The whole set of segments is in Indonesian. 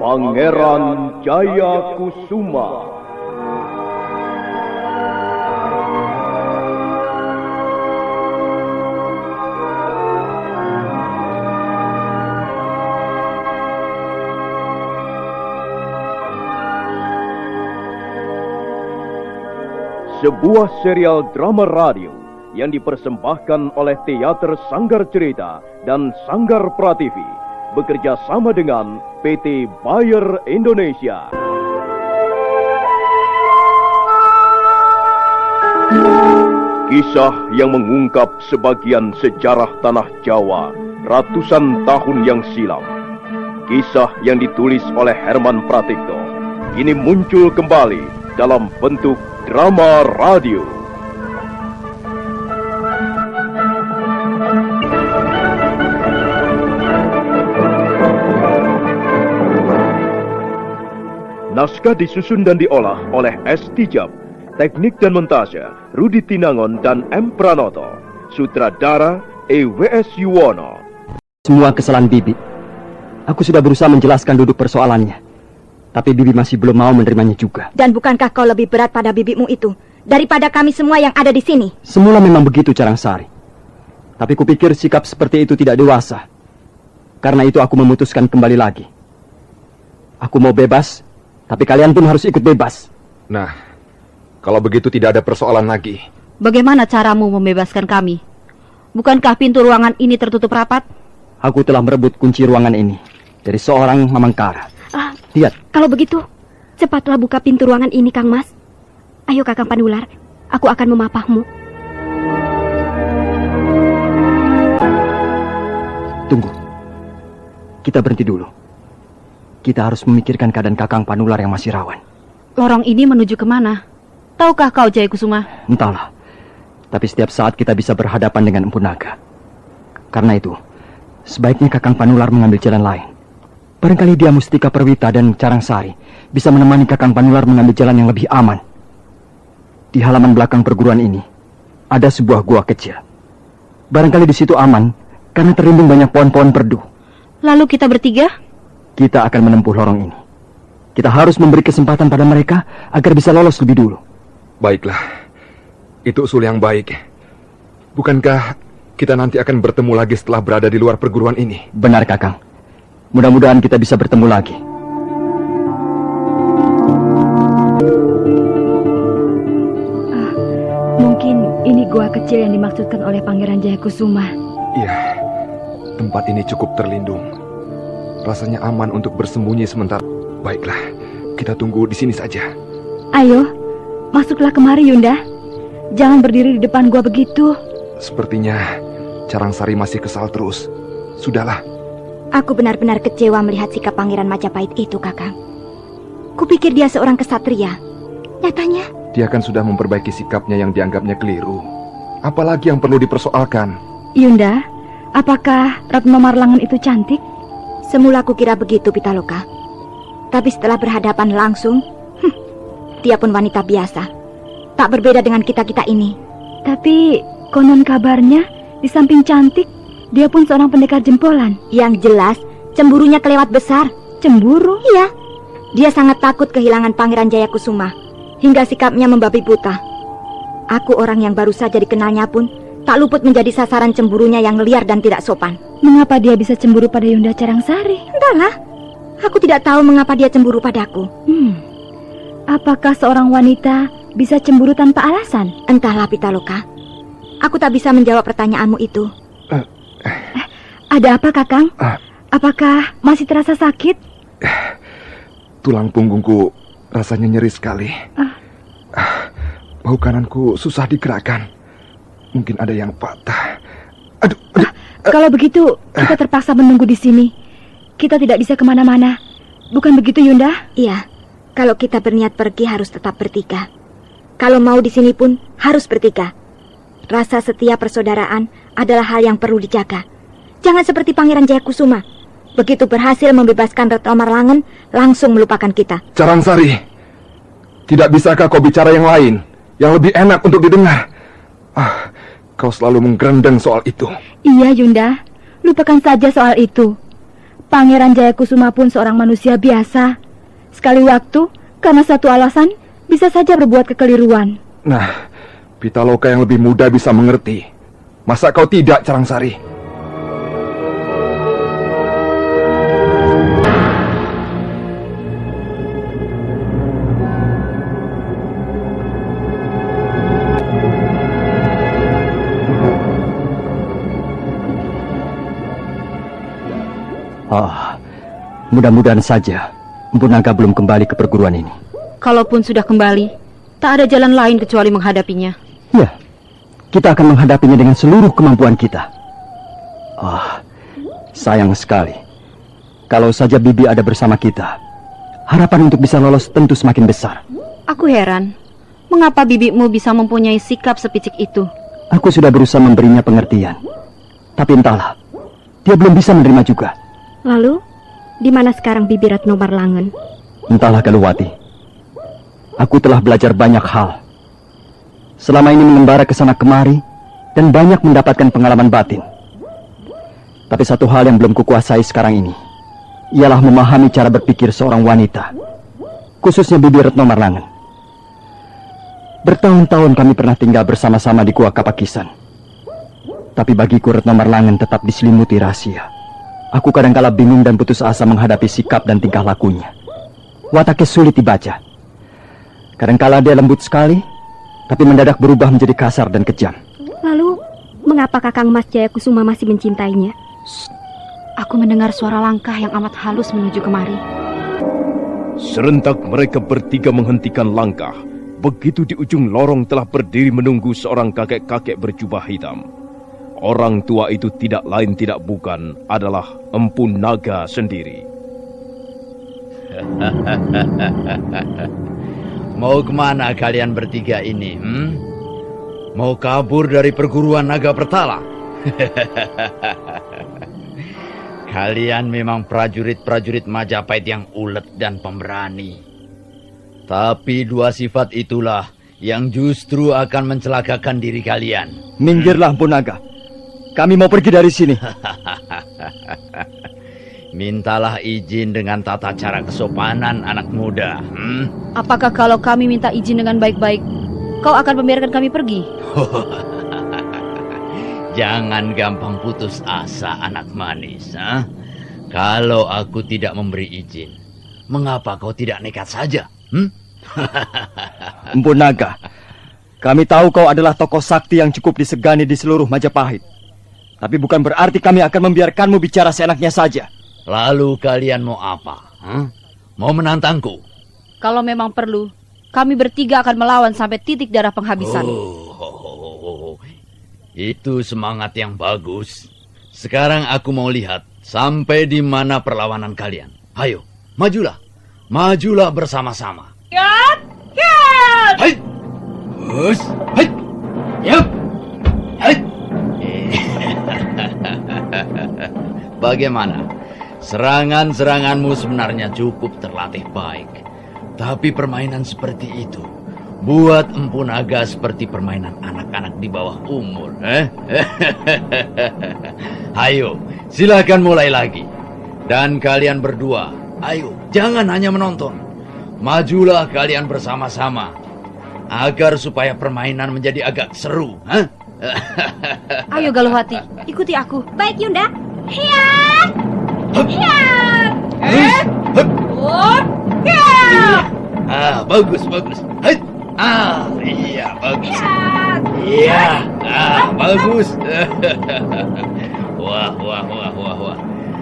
Pangeran Jayakusuma. Sebuah serial drama radio yang dipersembahkan oleh Teater Sanggar Cerita dan Sanggar Prativi bekerja sama dengan PT Bayer Indonesia. Kisah yang mengungkap sebagian sejarah tanah Jawa ratusan tahun yang silam. Kisah yang ditulis oleh Herman Pratikto kini muncul kembali dalam bentuk drama radio. Naskah disusun dan diolah oleh S. Tijab, teknik dan montase Rudi Tinangon dan M. Pranoto, sutradara E.W.S. Yuwono. Semua kesalahan Bibi. Aku sudah berusaha menjelaskan duduk persoalannya, tapi Bibi masih belum mau menerimanya juga. Dan bukankah kau lebih berat pada bibimu itu daripada kami semua yang ada di sini? Semula memang begitu, Carangsari. Tapi kupikir sikap seperti itu tidak dewasa. Karena itu aku memutuskan kembali lagi. Aku mau bebas, tapi kalian pun harus ikut bebas. Nah, kalau begitu tidak ada persoalan lagi. Bagaimana caramu membebaskan kami? Bukankah pintu ruangan ini tertutup rapat? Aku telah merebut kunci ruangan ini dari seorang Mamangkara. Lihat. Kalau begitu, cepatlah buka pintu ruangan ini, Kang Mas. Ayo, Kakang Panular, aku akan memapahmu. Tunggu. Kita berhenti dulu. Kita harus memikirkan keadaan Kakang Panular yang masih rawan. Lorong ini menuju kemana? Tahukah kau, Jayakusuma? Entahlah. Tapi setiap saat kita bisa berhadapan dengan Empu Naga. Karena itu, sebaiknya Kakang Panular mengambil jalan lain. Barangkali dia Mustika Perwita dan Carangsari bisa menemani Kakang Panular mengambil jalan yang lebih aman. Di halaman belakang perguruan ini ada sebuah gua kecil. Barangkali di situ aman karena terlindung banyak pohon-pohon perdu. Lalu kita bertiga? Kita akan menempuh lorong ini. Kita harus memberi kesempatan pada mereka agar bisa lolos lebih dulu. Baiklah, itu usul yang baik. Bukankah kita nanti akan bertemu lagi setelah berada di luar perguruan ini? Benar, Kakang. Mudah-mudahan kita bisa bertemu lagi. Mungkin ini gua kecil yang dimaksudkan oleh Pangeran Jayakusuma. Iya, tempat ini cukup terlindung. Rasanya aman untuk bersembunyi sementara. Baiklah, kita tunggu di sini saja. Ayo, masuklah kemari, Yunda. Jangan berdiri di depan gua begitu. Sepertinya Carangsari masih kesal terus. Sudahlah. Aku benar-benar kecewa melihat sikap Pangeran Majapahit itu, Kakang. Kupikir dia seorang kesatria. Nyatanya dia kan sudah memperbaiki sikapnya yang dianggapnya keliru. Apalagi yang perlu dipersoalkan? Yunda, apakah Ratno Marlangan itu cantik? Semula kukira begitu, Pitaloka. Tapi setelah berhadapan langsung, dia pun wanita biasa. Tak berbeda dengan kita-kita ini. Tapi konon kabarnya, di samping cantik, dia pun seorang pendekar jempolan. Yang jelas, cemburunya kelewat besar. Cemburu? Iya. Dia sangat takut kehilangan Pangeran Jayakusuma, hingga sikapnya membabi buta. Aku orang yang baru saja dikenalnya pun tak luput menjadi sasaran cemburunya yang liar dan tidak sopan. Mengapa dia bisa cemburu pada Yunda Carangsari? Entahlah. Aku tidak tahu mengapa dia cemburu padaku. Apakah seorang wanita bisa cemburu tanpa alasan? Entahlah, Pitaloka. Aku tak bisa menjawab pertanyaanmu itu. Ada apa, Kakang? Apakah masih terasa sakit? Tulang punggungku rasanya nyeri sekali. Bahu kananku susah digerakkan. Mungkin ada yang patah. Aduh. Kalau begitu, kita terpaksa menunggu di sini. Kita tidak bisa kemana-mana. Bukan begitu, Yunda? Iya. Kalau kita berniat pergi harus tetap bertiga. Kalau mau di sini pun harus bertiga. Rasa setia persaudaraan adalah hal yang perlu dijaga. Jangan seperti Pangeran Jayakusuma. Begitu berhasil membebaskan Ratno Marlangan, langsung melupakan kita. Carangsari, tidak bisakah kau bicara yang lain, yang lebih enak untuk didengar? Kau selalu menggerendeng soal itu. Iya, Yunda. Lupakan saja soal itu. Pangeran Jayakusuma pun seorang manusia biasa. Sekali waktu, karena satu alasan, bisa saja berbuat kekeliruan. Nah, Pitaloka yang lebih muda bisa mengerti. Masa kau tidak, Carangsari? Mudah-mudahan saja Empu Naga belum kembali ke perguruan ini. Kalaupun sudah kembali, tak ada jalan lain kecuali menghadapinya. Ya, kita akan menghadapinya dengan seluruh kemampuan kita. Sayang sekali. Kalau saja Bibi ada bersama kita, harapan untuk bisa lolos tentu semakin besar. Aku heran, mengapa bibimu bisa mempunyai sikap sepicik itu? Aku sudah berusaha memberinya pengertian, tapi entahlah, dia belum bisa menerima juga. Lalu, di mana sekarang Bibi Retno Marlangen? Entahlah, Galuhwati. Aku telah belajar banyak hal. Selama ini mengembara ke sana kemari dan banyak mendapatkan pengalaman batin. Tapi satu hal yang belum kukuasai sekarang ini ialah memahami cara berpikir seorang wanita, khususnya Bibi Retno Marlangen. Bertahun-tahun kami pernah tinggal bersama-sama di Gua Kapakisan. Tapi bagiku Retno Marlangen tetap diselimuti rahasia. Aku kadangkala bingung dan putus asa menghadapi sikap dan tingkah lakunya. Wataknya sulit dibaca. Kadangkala dia lembut sekali, tapi mendadak berubah menjadi kasar dan kejam. Lalu, mengapa Kakang Mas Jayakusuma masih mencintainya? Aku mendengar suara langkah yang amat halus menuju kemari. Serentak mereka bertiga menghentikan langkah. Begitu di ujung lorong telah berdiri menunggu seorang kakek-kakek berjubah hitam. Orang tua itu tidak lain tidak bukan adalah Empu Naga sendiri. Mau kemana kalian bertiga ini? Mau kabur dari perguruan Naga Pertala? Kalian memang prajurit-prajurit Majapahit yang ulet dan pemberani. Tapi dua sifat itulah yang justru akan mencelakakan diri kalian. Minggirlah, Empu Naga. Kami mau pergi dari sini. Mintalah izin dengan tata cara kesopanan, anak muda. Apakah kalau kami minta izin dengan baik-baik, kau akan membiarkan kami pergi? Jangan gampang putus asa, anak manis. Kalau aku tidak memberi izin, mengapa kau tidak nekat saja? Empu Naga, kami tahu kau adalah tokoh sakti yang cukup disegani di seluruh Majapahit. Tapi bukan berarti kami akan membiarkanmu bicara seenaknya saja. Lalu kalian mau apa? Mau menantangku? Kalau memang perlu, kami bertiga akan melawan sampai titik darah penghabisan. Itu semangat yang bagus. Sekarang aku mau lihat sampai di mana perlawanan kalian. Ayo, majulah. Majulah bersama-sama. Yat! Hai! Hus! Hai! Yap! Hai! Bagaimana? Serangan-seranganmu sebenarnya cukup terlatih baik. Tapi permainan seperti itu buat Empu Naga seperti permainan anak-anak di bawah umur. Ayo, silakan mulai lagi. Dan kalian berdua, ayo, jangan hanya menonton. Majulah kalian bersama-sama agar supaya permainan menjadi agak seru. Ayo Galuhwati, ikuti aku. Baik, Yunda. Hiat! Hiat! Bagus, bagus. Iya, bagus. Iya, bagus. Wah.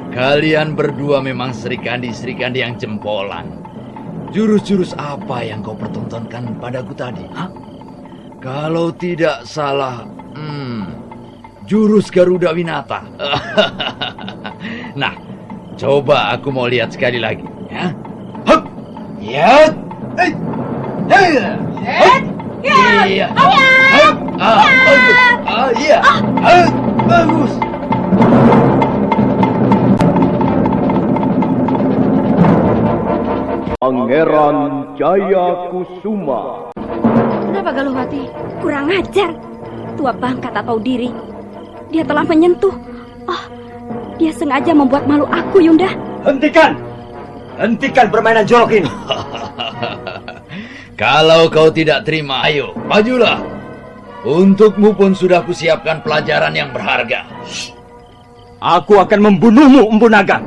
Kalian berdua memang serikandi-serikandi yang jempolan. Jurus-jurus apa yang kau pertontonkan padaku tadi? Kalau tidak salah, jurus Garuda Winata. Nah, coba aku mau lihat sekali lagi. Ya. Hup! Ya. Iya. Bagus. Iya. Bagus. Pangeran Jayakusuma. Kenapa Galuhwati? Kurang ajar. Tua bangka tak tahu diri. Dia telah menyentuh. Dia sengaja membuat malu aku, Yunda. Hentikan! Hentikan permainan jorok ini. Kalau kau tidak terima, ayo, majulah. Untukmu pun sudah kusiapkan pelajaran yang berharga. Aku akan membunuhmu, Empu Naga.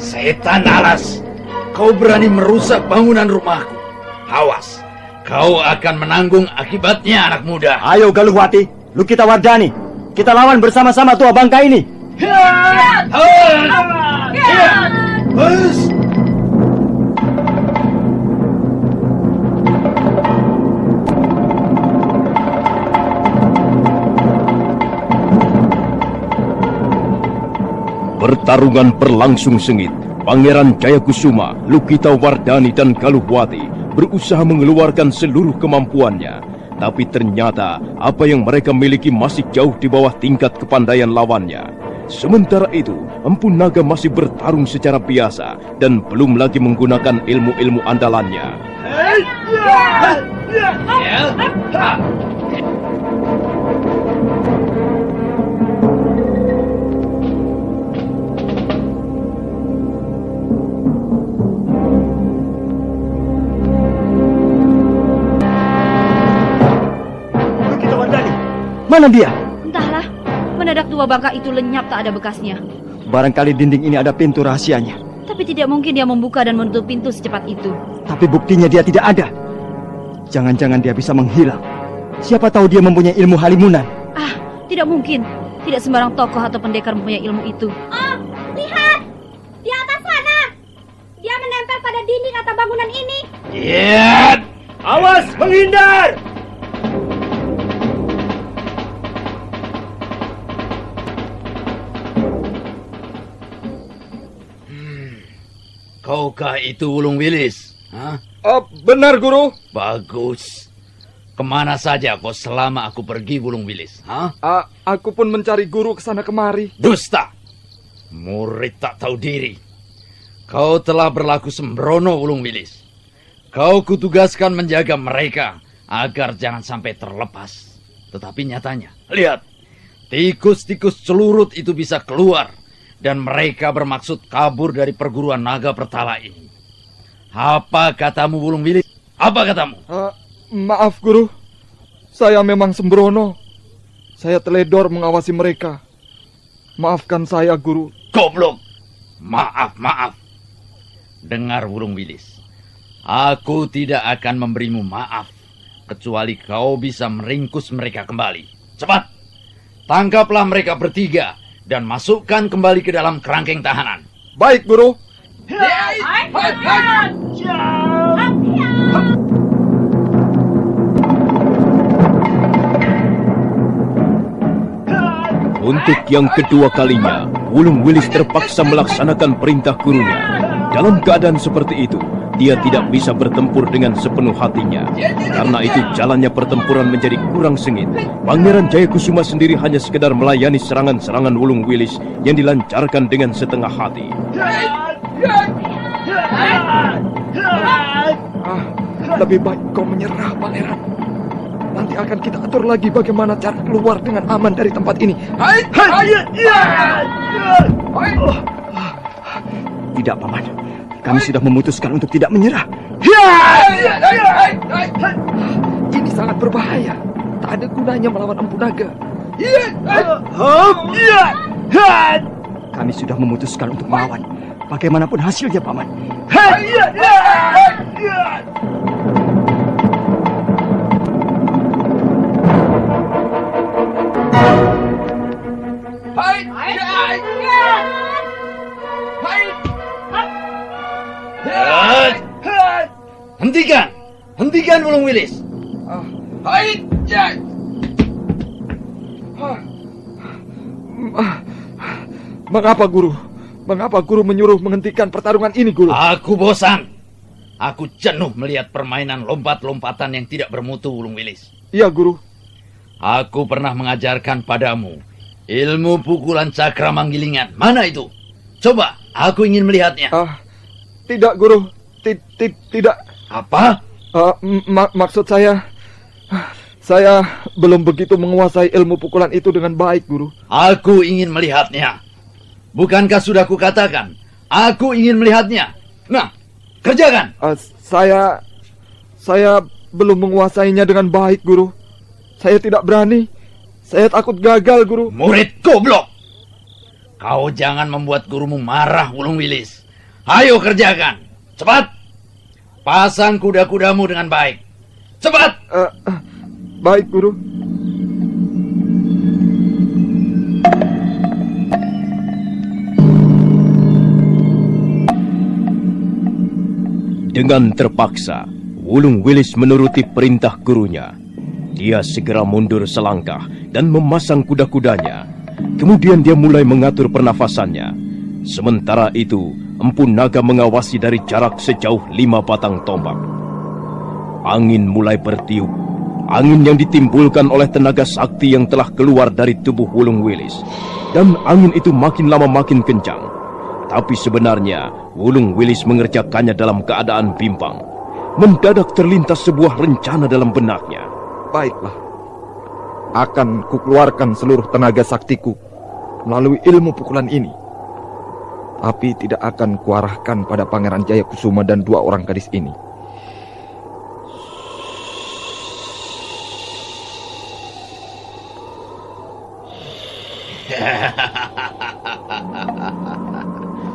Setan alas, kau berani merusak bangunan rumahku. Awas, kau akan menanggung akibatnya, anak muda. Ayo Galuhwati, Lukita Wardani, kita lawan bersama-sama tua bangka ini. Pertarungan berlangsung sengit. Pangeran Jayakusuma, Lukita Wardani dan Galuhwati berusaha mengeluarkan seluruh kemampuannya. Tapi ternyata apa yang mereka miliki masih jauh di bawah tingkat kepandaian lawannya. Sementara itu, Empu Naga masih bertarung secara biasa dan belum lagi menggunakan ilmu-ilmu andalannya. Lukita Wardani, mana dia? Entahlah, mendadak tua bangka itu lenyap tak ada bekasnya. Barangkali dinding ini ada pintu rahasianya. Tapi tidak mungkin dia membuka dan menutup pintu secepat itu. Tapi buktinya dia tidak ada. Jangan-jangan dia bisa menghilang. Siapa tahu dia mempunyai ilmu halimunan. Ah, tidak mungkin. Tidak sembarang tokoh atau pendekar mempunyai ilmu itu. Oh, lihat! Di atas sana! Dia menempel pada dinding atau bangunan ini. Lihat! Awas, menghindar! Kaukah itu Wulung Wilis? Hah? Benar, Guru. Bagus. Kemana saja kau selama aku pergi, Wulung Wilis? Hah? Aku pun mencari Guru ke sana kemari. Dusta! Murid tak tahu diri. Kau telah berlaku sembrono, Wulung Wilis. Kau kutugaskan menjaga mereka agar jangan sampai terlepas. Tetapi nyatanya, lihat, tikus-tikus celurut itu bisa keluar dan mereka bermaksud kabur dari perguruan naga Pertala ini. Apa katamu, Wulung Wilis? Apa katamu? Maaf, Guru. Saya memang sembrono. Saya teledor mengawasi mereka. Maafkan saya, Guru. Goblok! Maaf. Dengar, Wulung Wilis. Aku tidak akan memberimu maaf kecuali kau bisa meringkus mereka kembali. Cepat! Tangkaplah mereka bertiga dan masukkan kembali ke dalam kerangkeng tahanan. Baik, Guru. Untuk yang kedua kalinya, Wulung Wilis terpaksa melaksanakan perintah gurunya. Dalam keadaan seperti itu, dia tidak bisa bertempur dengan sepenuh hatinya. Karena itu jalannya pertempuran menjadi kurang sengit. Pangeran Jayakusuma sendiri hanya sekedar melayani serangan-serangan Wulung Wilis yang dilancarkan dengan setengah hati. Lebih baik kau menyerah, Pangeran. Nanti akan kita atur lagi bagaimana cara keluar dengan aman dari tempat ini. Tidak, Paman. Kami sudah memutuskan untuk tidak menyerah. Ini sangat berbahaya. Tak ada gunanya melawan Empu Naga. Kami sudah memutuskan untuk melawan. Bagaimanapun hasilnya, Paman. Hentikan Wulung Wilis. Mengapa, Guru? Mengapa Guru menyuruh menghentikan pertarungan ini, Guru? Aku bosan. Aku jenuh melihat permainan lompat-lompatan yang tidak bermutu, Wulung Wilis. Iya, Guru. Aku pernah mengajarkan padamu ilmu pukulan cakra manggilingan. Mana itu? Coba, aku ingin melihatnya. Tidak, Guru. Tidak. Apa? Maksud saya belum begitu menguasai ilmu pukulan itu dengan baik, Guru. Aku ingin melihatnya. Bukankah sudah kukatakan, aku ingin melihatnya. Nah, kerjakan. Saya belum menguasainya dengan baik, Guru. Saya tidak berani. Saya takut gagal, Guru. Murid goblok. Kau jangan membuat gurumu marah, Wulungwilis. Ayo kerjakan. Cepat. Pasang kuda-kudamu dengan baik. Cepat. Baik, Guru. Dengan terpaksa, Wulungwilis menuruti perintah gurunya. Dia segera mundur selangkah dan memasang kuda-kudanya. Kemudian dia mulai mengatur pernafasannya. Sementara itu, Empu Naga mengawasi dari jarak sejauh 5 batang tombak. Angin mulai bertiup. Angin yang ditimbulkan oleh tenaga sakti yang telah keluar dari tubuh Wulungwilis. Dan angin itu makin lama makin kencang. Tapi sebenarnya, Wulungwilis mengerjakannya dalam keadaan bimbang. Mendadak terlintas sebuah rencana dalam benaknya. Baiklah. Akan kukeluarkan seluruh tenaga saktiku melalui ilmu pukulan ini. Tapi tidak akan kuarahkan pada Pangeran Jayakusuma dan 2 orang gadis ini.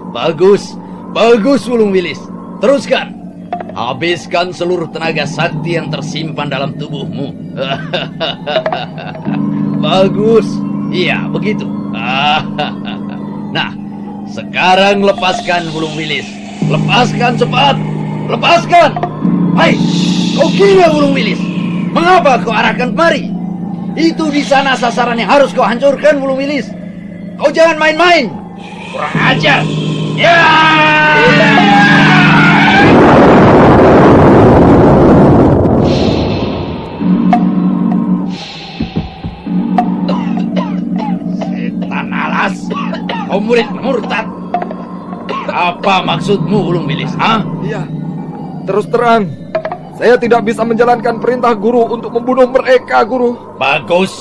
Bagus, bagus Wulungwilis. Teruskan. Habiskan seluruh tenaga sakti yang tersimpan dalam tubuhmu. Bagus. Iya, begitu. Nah, sekarang lepaskan Wulungwilis. Lepaskan cepat. Lepaskan. Hai, kau gila Wulungwilis. Mengapa kau arahkan kemari? Itu di sana sasaran yang harus kau hancurkan, Wulungwilis. Kau jangan main-main. Kurang ajar. Ya! Setan alas. Kau murid murtad. Apa maksudmu, Wulungwilis? Iya. Terus terang, saya tidak bisa menjalankan perintah guru untuk membunuh mereka, Guru. Bagus.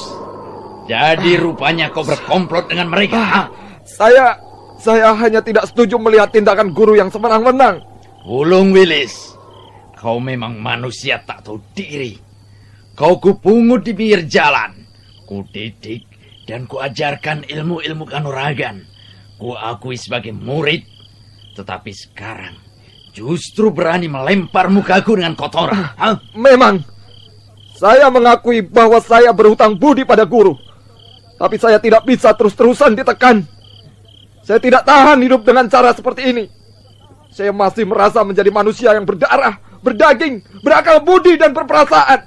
Jadi rupanya kau berkomplot dengan mereka. Saya hanya tidak setuju melihat tindakan guru yang semenang-menang. Wulungwilis, kau memang manusia tak tahu diri. Kau kupungut di pinggir jalan. Kudidik dan kuajarkan ilmu-ilmu kanuragan. Kuakui sebagai murid. Tetapi sekarang justru berani melempar mukaku dengan kotoran. Memang, saya mengakui bahwa saya berhutang budi pada guru. Tapi saya tidak bisa terus-terusan ditekan. Saya tidak tahan hidup dengan cara seperti ini. Saya masih merasa menjadi manusia yang berdarah, berdaging, berakal budi dan berperasaan.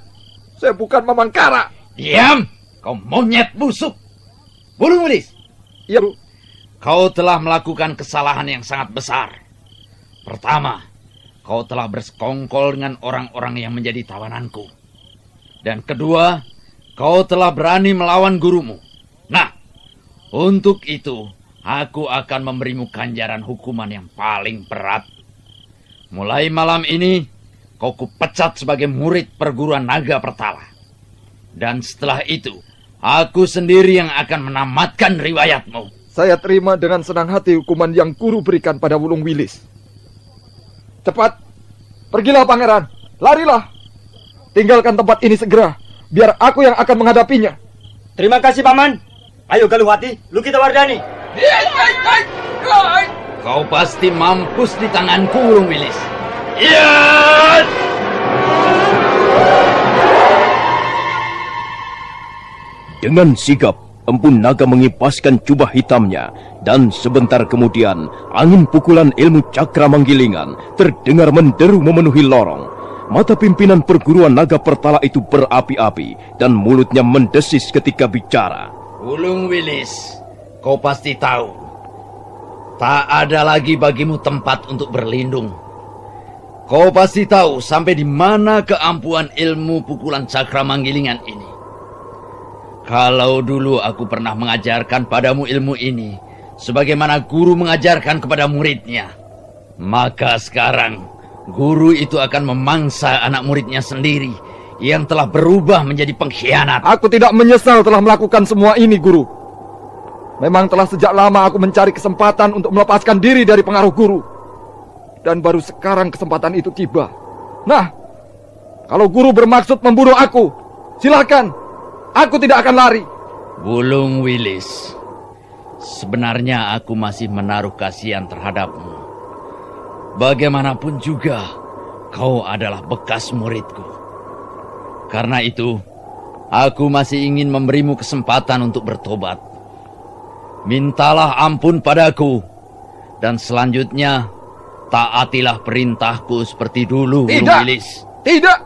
Saya bukan Mamangkara. Diam, kau monyet busuk. Wulungwilis. Iya, Bu. Kau telah melakukan kesalahan yang sangat besar. Pertama, kau telah bersekongkol dengan orang-orang yang menjadi tawananku. Dan kedua, kau telah berani melawan gurumu. Nah, untuk itu, aku akan memberimu ganjaran hukuman yang paling berat. Mulai malam ini, kau kupecat sebagai murid perguruan naga Pertala. Dan setelah itu, aku sendiri yang akan menamatkan riwayatmu. Saya terima dengan senang hati hukuman yang guru berikan pada Wulungwilis. Cepat, pergilah Pangeran, larilah. Tinggalkan tempat ini segera, biar aku yang akan menghadapinya. Terima kasih, Paman. Ayo Galuhwati, Lukita Wardani. Kau pasti mampus di tanganku, Wulungwilis. Ya! Dengan sigap, Empu Naga mengipaskan jubah hitamnya, dan sebentar kemudian angin pukulan ilmu cakra manggilingan terdengar menderu memenuhi lorong. Mata pimpinan perguruan naga Pertala itu berapi-api dan mulutnya mendesis ketika bicara. Wulungwilis, kau pasti tahu, tak ada lagi bagimu tempat untuk berlindung. Kau pasti tahu sampai di mana keampuhan ilmu pukulan cakra manggilingan ini. Kalau dulu aku pernah mengajarkan padamu ilmu ini, sebagaimana guru mengajarkan kepada muridnya, maka sekarang guru itu akan memangsa anak muridnya sendiri yang telah berubah menjadi pengkhianat. Aku tidak menyesal telah melakukan semua ini, Guru. Memang telah sejak lama aku mencari kesempatan untuk melepaskan diri dari pengaruh guru. Dan baru sekarang kesempatan itu tiba. Nah, kalau guru bermaksud membunuh aku, silakan. Aku tidak akan lari. Wulung Wilis, sebenarnya aku masih menaruh kasihan terhadapmu. Bagaimanapun juga, kau adalah bekas muridku. Karena itu, aku masih ingin memberimu kesempatan untuk bertobat. Mintalah ampun padaku, dan selanjutnya taatilah perintahku seperti dulu, Wulung Wilis. Tidak,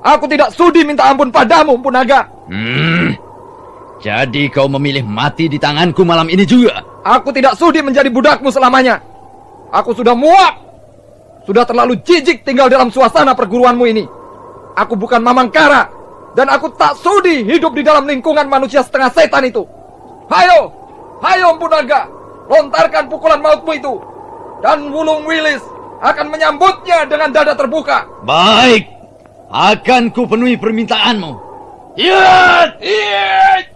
aku tidak sudi minta ampun padamu, Empu Naga. Jadi kau memilih mati di tanganku malam ini juga? Aku tidak sudi menjadi budakmu selamanya. Aku sudah muak. Sudah terlalu jijik tinggal dalam suasana perguruanmu ini. Aku bukan Mamangkara, dan aku tak sudi hidup di dalam lingkungan manusia setengah setan itu. Hayo, hayo Empu Naga, lontarkan pukulan mautmu itu, dan Wulung Wilis akan menyambutnya dengan dada terbuka. Baik, akan kupenuhi permintaanmu. Yat! Yat!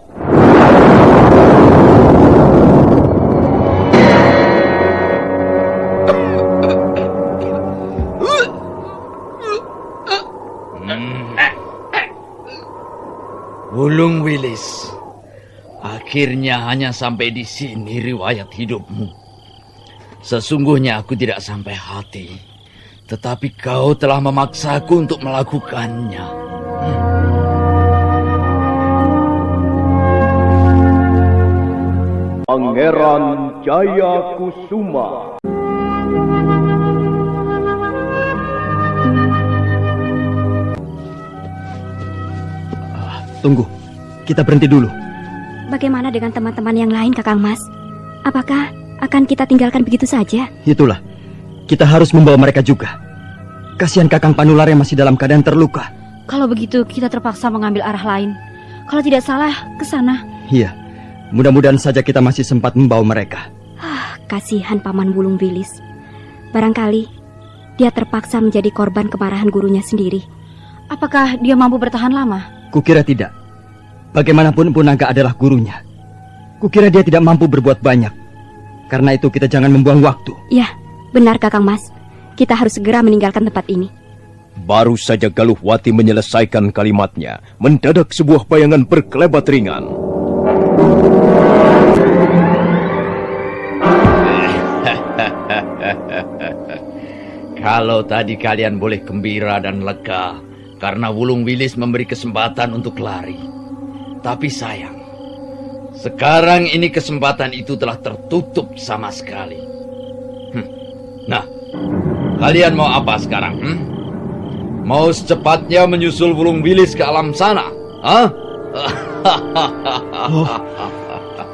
Wulung Wilis, akhirnya hanya sampai di sini riwayat hidupmu. Sesungguhnya aku tidak sampai hati, tetapi kau telah memaksaku untuk melakukannya. Pangeran Jaya Kusuma. Tunggu, kita berhenti dulu. Bagaimana dengan teman-teman yang lain, Kakang Mas? Apakah akan kita tinggalkan begitu saja? Itulah, kita harus membawa mereka juga. Kasihan Kakang Panular yang masih dalam keadaan terluka. Kalau begitu kita terpaksa mengambil arah lain. Kalau tidak salah, ke sana. Iya, mudah-mudahan saja kita masih sempat membawa mereka. Kasihan Paman Wulung Wilis. Barangkali dia terpaksa menjadi korban kemarahan gurunya sendiri. Apakah dia mampu bertahan lama? Kukira tidak. Bagaimanapun Empu Naga adalah gurunya. Kukira dia tidak mampu berbuat banyak. Karena itu kita jangan membuang waktu. Ya, benar Kakang Mas. Kita harus segera meninggalkan tempat ini. Baru saja Galuhwati menyelesaikan kalimatnya, mendadak sebuah bayangan berkelebat ringan. Kalau tadi kalian boleh gembira dan lega karena Wulung Wilis memberi kesempatan untuk lari. Tapi sayang, sekarang ini kesempatan itu telah tertutup sama sekali. Nah, kalian mau apa sekarang? Mau secepatnya menyusul Wulung Wilis ke alam sana? Hah?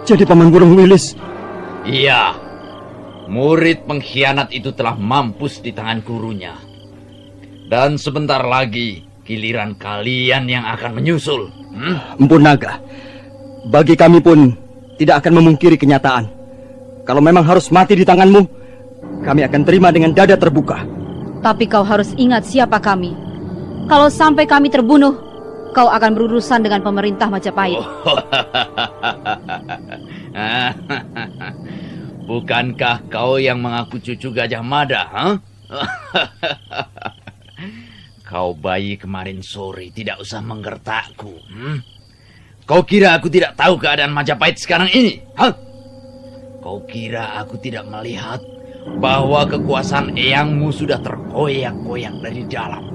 Jadi Paman Wulung Wilis? Iya, murid pengkhianat itu telah mampus di tangan gurunya. Dan sebentar lagi giliran kalian yang akan menyusul. Empu Naga, bagi kami pun tidak akan memungkiri kenyataan. Kalau memang harus mati di tanganmu, kami akan terima dengan dada terbuka. Tapi kau harus ingat siapa kami. Kalau sampai kami terbunuh, kau akan berurusan dengan pemerintah Majapahit. Bukankah kau yang mengaku cucu Gajah Mada? Kau bayi kemarin sore tidak usah menggertakku. Kau kira aku tidak tahu keadaan Majapahit sekarang ini? Kau kira aku tidak melihat bahwa kekuasaan eyangmu sudah terkoyak-koyak dari dalam?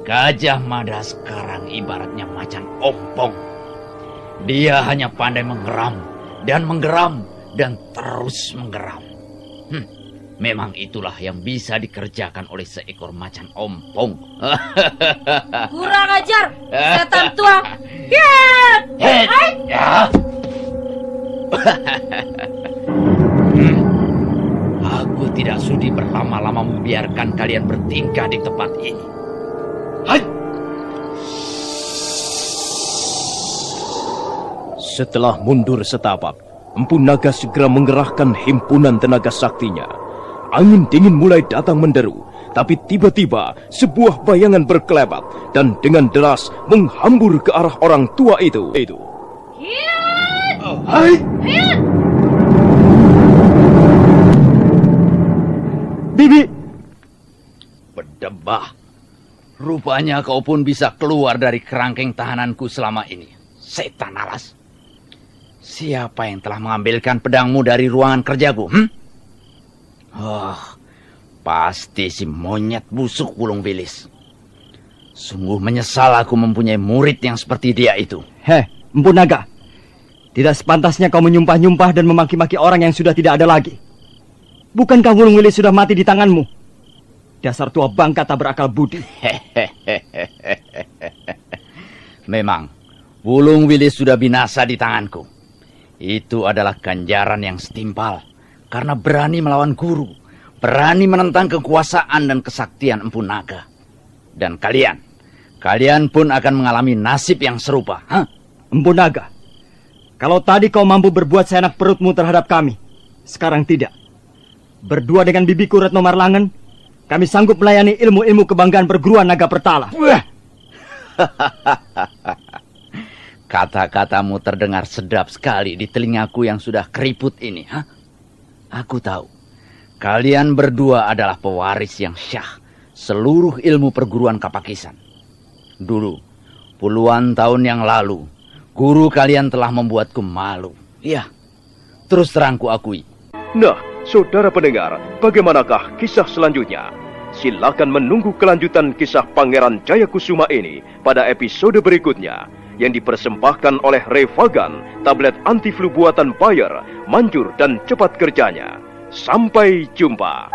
Gajah Mada sekarang ibaratnya macan ompong. Dia hanya pandai menggeram dan menggeram dan terus menggeram. Memang itulah yang bisa dikerjakan oleh seekor macan ompong. Kurang ajar, setan tua. Aku tidak sudi berlama-lama membiarkan kalian bertingkah di tempat ini. Setelah mundur setapak, Empu Naga segera mengerahkan himpunan tenaga saktinya. Angin dingin mulai datang menderu, tapi tiba-tiba sebuah bayangan berkelebat dan dengan deras menghambur ke arah orang tua itu. Hai! Bibi! Berdebah. Rupanya kau pun bisa keluar dari kerangkeng tahananku selama ini. Setan alas. Siapa yang telah mengambilkan pedangmu dari ruangan kerjaku? Pasti si monyet busuk Wulung Wilis. Sungguh menyesal aku mempunyai murid yang seperti dia itu. Empu Naga. Tidak sepantasnya kau menyumpah-nyumpah dan memaki-maki orang yang sudah tidak ada lagi. Bukankah Wulung Wilis sudah mati di tanganmu? Dasar tua bangka tak berakal budi. Memang, Wulung Wilis sudah binasa di tanganku. Itu adalah ganjaran yang setimpal. Karena berani melawan guru. Berani menentang kekuasaan dan kesaktian Empu Naga. Dan kalian pun akan mengalami nasib yang serupa. Empu Naga, kalau tadi kau mampu berbuat seenak perutmu terhadap kami, sekarang tidak. Berdua dengan bibiku Retno Marlangen, kami sanggup melayani ilmu-ilmu kebanggaan perguruan naga Pertala. Kata-katamu terdengar sedap sekali di telingaku yang sudah keriput ini. Aku tahu, kalian berdua adalah pewaris yang syah seluruh ilmu perguruan Kapakisan. Dulu, puluhan tahun yang lalu, guru kalian telah membuatku malu. Ya, terus terang ku akui. Nah, saudara pendengar, bagaimanakah kisah selanjutnya? Silakan menunggu kelanjutan kisah Pangeran Jayakusuma ini pada episode berikutnya yang dipersembahkan oleh Revagan, tablet anti flu buatan Bayer, manjur dan cepat kerjanya. Sampai jumpa.